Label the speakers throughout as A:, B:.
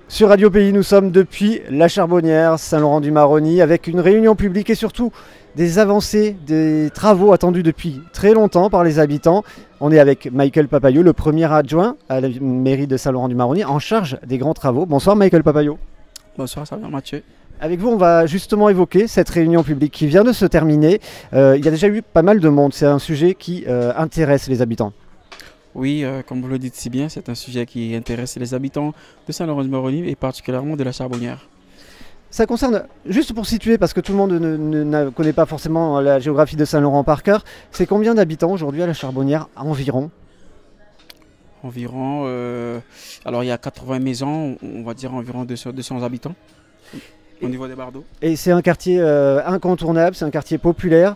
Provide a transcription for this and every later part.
A: Sur Radio Pays, nous sommes depuis la Charbonnière, Saint-Laurent-du-Maroni, avec une réunion publique et surtout des avancées, des travaux attendus depuis très longtemps par les habitants. On est avec Michael Papayot, le premier adjoint à la mairie de Saint-Laurent-du-Maroni, en charge des grands travaux. Bonsoir Michael Papayot.
B: Bonsoir, ça va Mathieu.
A: Avec vous, on va justement évoquer cette réunion publique qui vient de se terminer. Il y a déjà eu pas mal de monde, c'est un sujet qui intéresse les habitants.
B: Oui, comme vous le dites si bien, c'est un sujet qui intéresse les habitants de Saint-Laurent-du-Maroni et particulièrement de la Charbonnière.
A: Ça concerne, juste pour situer, parce que tout le monde ne connaît pas forcément la géographie de Saint-Laurent par cœur, c'est combien d'habitants aujourd'hui à la Charbonnière environ?
B: Environ, alors il y a 80 maisons, on va dire environ 200 habitants au niveau des bardeaux.
A: Et c'est un quartier incontournable, c'est un quartier populaire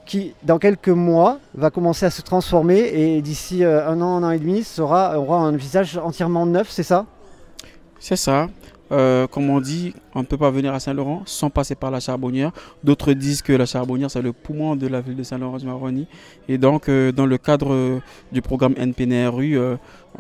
A: qui, dans quelques mois, va commencer à se transformer et d'ici un an et demi, aura un visage entièrement neuf, c'est ça?
B: C'est ça. Comme on dit, on ne peut pas venir à Saint-Laurent sans passer par la Charbonnière. D'autres disent que la Charbonnière, c'est le poumon de la ville de Saint-Laurent-du-Maroni. Et donc, dans le cadre du programme NPNRU,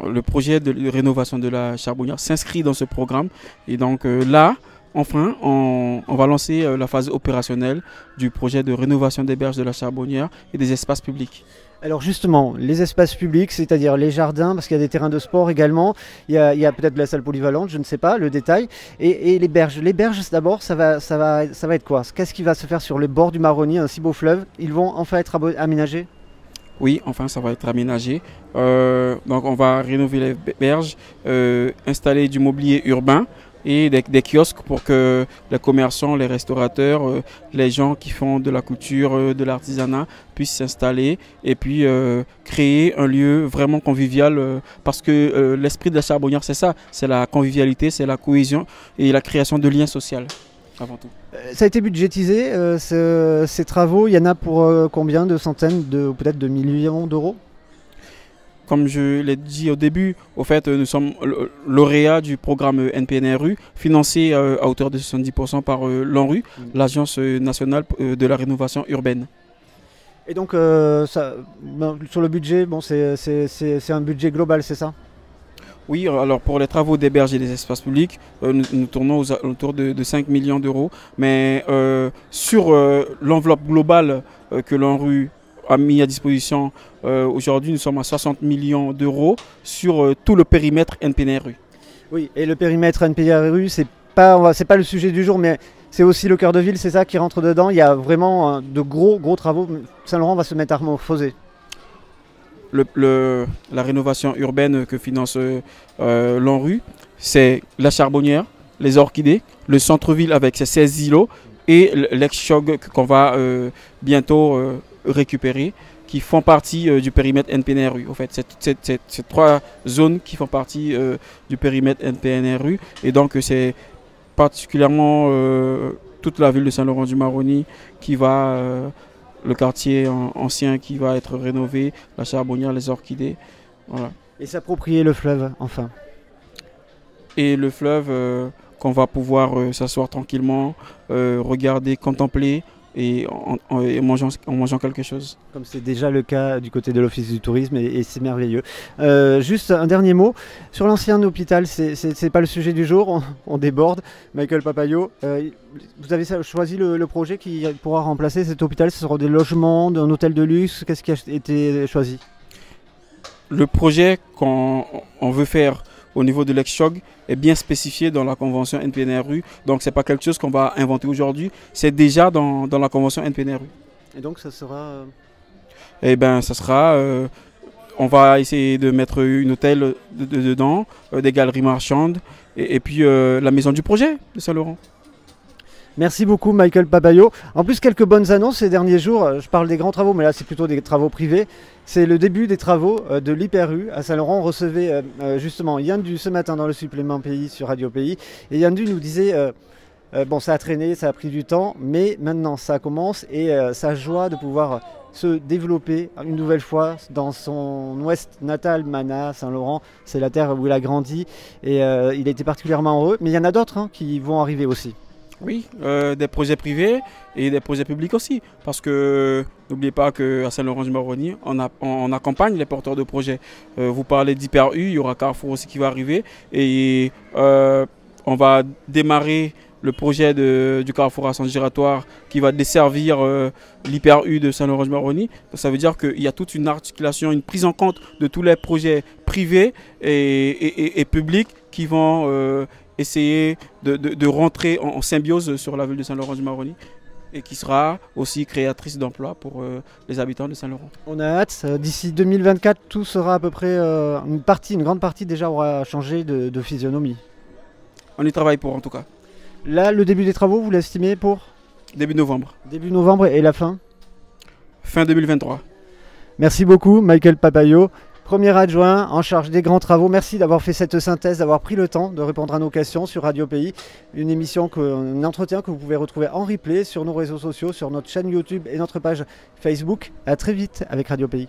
B: le projet de rénovation de la Charbonnière s'inscrit dans ce programme. Et donc là, enfin, on va lancer la phase opérationnelle du projet de rénovation des berges de la Charbonnière et des espaces publics.
A: Alors justement, les espaces publics, c'est-à-dire les jardins, parce qu'il y a des terrains de sport également, il y a peut-être la salle polyvalente, je ne sais pas, le détail, et les berges. Les berges d'abord, ça va être quoi? Qu'est-ce qui va se faire sur les bords du Maroni, un si beau fleuve? Ils vont enfin être aménagés?
B: Oui, enfin, ça va être aménagé. Donc on va rénover les berges, installer du mobilier urbain, et des kiosques pour que les commerçants, les restaurateurs, les gens qui font de la couture, de l'artisanat puissent s'installer et puis créer un lieu vraiment convivial parce que l'esprit de la Charbonnière, c'est ça, c'est la convivialité, c'est la cohésion et la création de liens sociaux avant tout.
A: Ça a été budgétisé, ces travaux, il y en a pour combien de centaines, ou peut-être de millions d'euros?
B: Comme je l'ai dit au début, au fait, nous sommes lauréats du programme NPNRU, financé à hauteur de 70% par l'ANRU, l'Agence nationale de la rénovation urbaine.
A: Et donc, sur le budget, bon, c'est un budget global, c'est ça?
B: Oui, alors pour les travaux des berges et des espaces publics, nous tournons autour de 5 millions d'euros. Mais sur l'enveloppe globale que l'ANRU a mis à disposition, aujourd'hui nous sommes à 60 millions d'euros sur tout le périmètre NPNRU.
A: Oui, et le périmètre NPNRU, c'est pas le sujet du jour, mais c'est aussi le cœur de ville, c'est ça qui rentre dedans. Il y a vraiment de gros travaux. Saint-Laurent va se métamorphoser.
B: La rénovation urbaine que finance l'ANRU, c'est la Charbonnière, les Orchidées, le centre-ville avec ses 16 îlots et l'ex-Chog qu'on va bientôt récupérer, qui font partie du périmètre NPNRU. En fait, c'est trois zones qui font partie du périmètre NPNRU. Et donc, c'est particulièrement toute la ville de Saint-Laurent-du-Maroni qui va, le quartier ancien qui va être rénové, la Charbonnière, les Orchidées. Voilà.
A: Et s'approprier le fleuve, enfin.
B: Et le fleuve qu'on va pouvoir s'asseoir tranquillement, regarder, contempler, et en mangeant quelque chose.
A: Comme c'est déjà le cas du côté de l'Office du tourisme et c'est merveilleux. Juste un dernier mot, sur l'ancien hôpital, c'est pas le sujet du jour, on déborde. Michael Papayot, vous avez choisi le projet qui pourra remplacer cet hôpital, ce sera des logements, un hôtel de luxe, qu'est-ce qui a été choisi?
B: Le projet qu'on veut faire au niveau de l'ex-Chog est bien spécifié dans la convention NPNRU. Donc, ce n'est pas quelque chose qu'on va inventer aujourd'hui. C'est déjà dans la convention NPNRU.
A: Et donc, ça sera...
B: Eh bien, ça sera... on va essayer de mettre une hôtel dedans, des galeries marchandes et puis la maison du projet de Saint-Laurent.
A: Merci beaucoup Michael Papayot. En plus, quelques bonnes annonces ces derniers jours. Je parle des grands travaux, mais là c'est plutôt des travaux privés. C'est le début des travaux de l'Hyper-U à Saint-Laurent. On recevait justement Yandu ce matin dans le supplément Pays sur Radio Pays. Et Yandu nous disait, bon ça a traîné, ça a pris du temps, mais maintenant ça commence et sa joie de pouvoir se développer une nouvelle fois dans son ouest natal, Mana, Saint-Laurent. C'est la terre où il a grandi et il a été particulièrement heureux. Mais il y en a d'autres qui vont arriver aussi.
B: Oui, des projets privés et des projets publics aussi. Parce que n'oubliez pas qu'à Saint-Laurent-du-Maroni, on accompagne les porteurs de projets. Vous parlez d'Hyper-U, il y aura Carrefour aussi qui va arriver. Et on va démarrer le projet du Carrefour à Saint-Giratoire qui va desservir l'Hyper-U de Saint-Laurent-du-Maroni. Ça veut dire qu'il y a toute une articulation, une prise en compte de tous les projets privés et publics qui vont essayer de rentrer en symbiose sur la ville de Saint-Laurent-du-Maroni et qui sera aussi créatrice d'emplois pour les habitants de Saint-Laurent.
A: On a hâte, d'ici 2024, tout sera à peu près, une grande partie déjà aura changé de physionomie.
B: On y travaille pour en tout cas.
A: Là, le début des travaux, vous l'estimez pour
B: Début novembre.
A: Début novembre et la fin?
B: Fin 2023.
A: Merci beaucoup Michael Papayo, premier adjoint en charge des grands travaux. Merci d'avoir fait cette synthèse, d'avoir pris le temps de répondre à nos questions sur Radio Pays. Une émission, un entretien que vous pouvez retrouver en replay sur nos réseaux sociaux, sur notre chaîne YouTube et notre page Facebook. À très vite avec Radio Pays.